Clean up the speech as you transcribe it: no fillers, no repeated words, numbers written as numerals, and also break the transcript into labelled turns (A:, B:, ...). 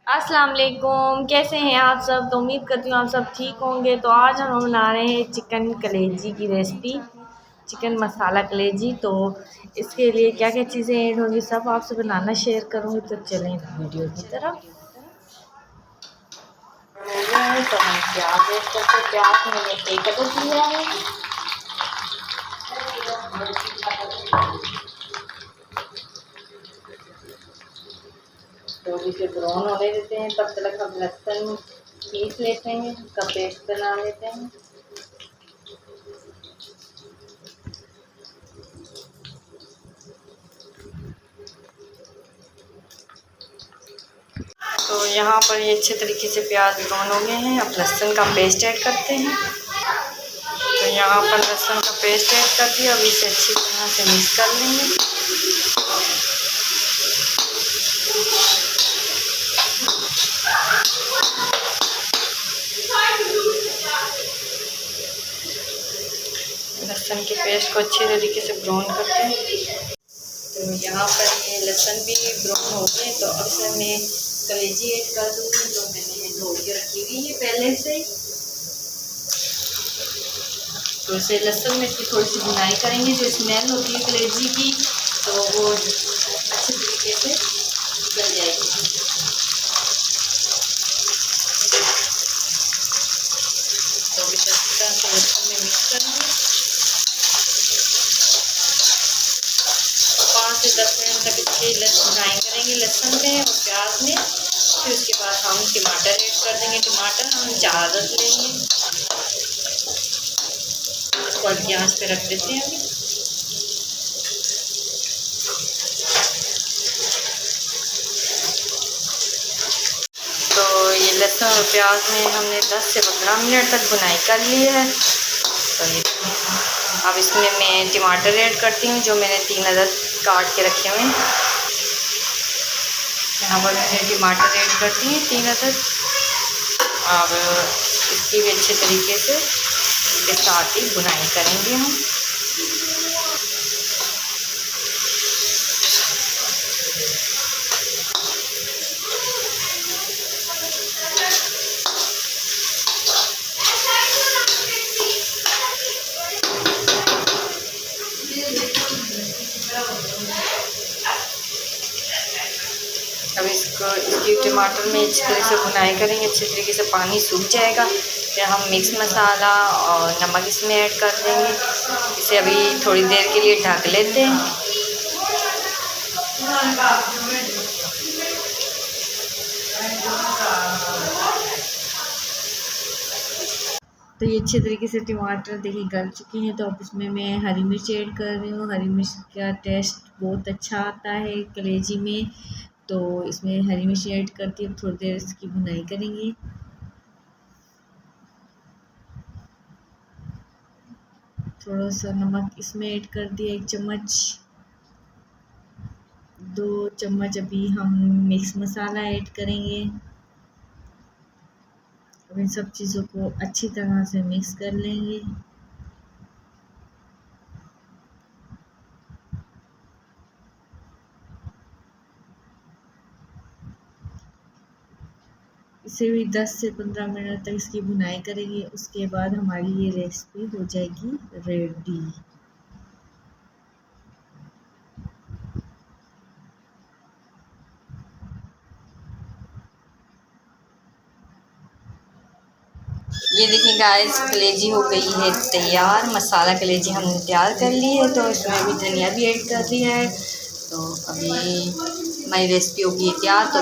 A: अस्सलाम वालेकुम, कैसे हैं आप सब। तो उम्मीद करती हूँ आप सब ठीक होंगे। तो आज हम बना रहे हैं चिकन कलेजी की रेसिपी, चिकन मसाला कलेजी। तो इसके लिए क्या क्या चीज़ें ऐड होंगी सब आपसे बनाना शेयर करूँगी। तो चलें वीडियो की तरफ। हो गया है तो हम प्याज ऐड करते। प्याज मैंने एक अदद लिया है। तो इसे ब्राउन होने देते हैं, तब तक हम लहसुन पीस लेते हैं, उसका पेस्ट बना लेते हैं। तो यहाँ पर ये अच्छे तरीके से प्याज ब्राउन हो गए हैं। अब लहसुन का पेस्ट ऐड करते हैं। तो यहाँ पर लहसुन का पेस्ट ऐड कर दिया। अब इसे अच्छी तरह से मिक्स कर लेंगे। लहसुन के पेस्ट को अच्छे तरीके से ब्राउन करते हैं। तो यहाँ पर ये लहसुन भी ब्राउन हो गए। तो अब इसमें मैं कलेजी ऐड कर दूँगी, जो मैंने धो के रखी हुई है पहले से। तो इसे लहसुन में इसकी थोड़ी सी भुनाई करेंगे। जो स्मेल होती है कलेजी की, तो वो अच्छे तरीके से निकल जाएगी। तो इसे अच्छी तरह से लहसुन में मिक्स करेंगे। 5 से 10 मिनट तक इसकी भुनाई करेंगे लहसुन में और प्याज में। फिर उसके बाद हम टमाटर ऐड कर देंगे। टमाटर हम 4 अदद लेंगे। इसको हल्की आंच पे रख देते हैं अभी। तो ये लहसुन और प्याज में हमने 10 से 15 मिनट तक भुनाई कर ली है। तो ये अब इसमें मैं टमाटर ऐड करती हूँ, जो मैंने 3 अदद काट के रखे हुए हैं। यहाँ पर मैंने टमाटर ऐड करती हूँ 3 अदद। अब इसकी भी अच्छे तरीके से इसके साथ ही भुनाई करेंगे हम। अब इसकी टमाटर में अच्छी तरह से भुनाई करेंगे। अच्छे तरीके से पानी सूख जाएगा। फिर हम मिक्स मसाला और नमक इसमें ऐड कर देंगे। इसे अभी थोड़ी देर के लिए ढक लेते हैं। तो ये अच्छे तरीके से टमाटर देखिए गल चुके हैं। तो अब इसमें मैं हरी मिर्च ऐड कर रही हूँ। हरी मिर्च का टेस्ट बहुत अच्छा आता है कलेजी में। तो इसमें हरी मिर्च ऐड करती है। अब थोड़ी देर इसकी भुनाई करेंगे। थोड़ा सा नमक इसमें ऐड कर दिया, 1 चम्मच। 2 चम्मच अभी हम मिक्स मसाला ऐड करेंगे। अब इन सब चीज़ों को अच्छी तरह से मिक्स कर लेंगे। इसे भी 10 से 15 मिनट तक इसकी भुनाई करेंगे। उसके बाद हमारी ये रेसिपी हो जाएगी रेडी। ये देखिए गाइस, कलेजी हो गई है तैयार। मसाला कलेजी हमने तैयार कर ली है। तो इसमें अभी धनिया भी ऐड कर दिया है। तो अभी हमारी रेसिपी होगी तैयार। तो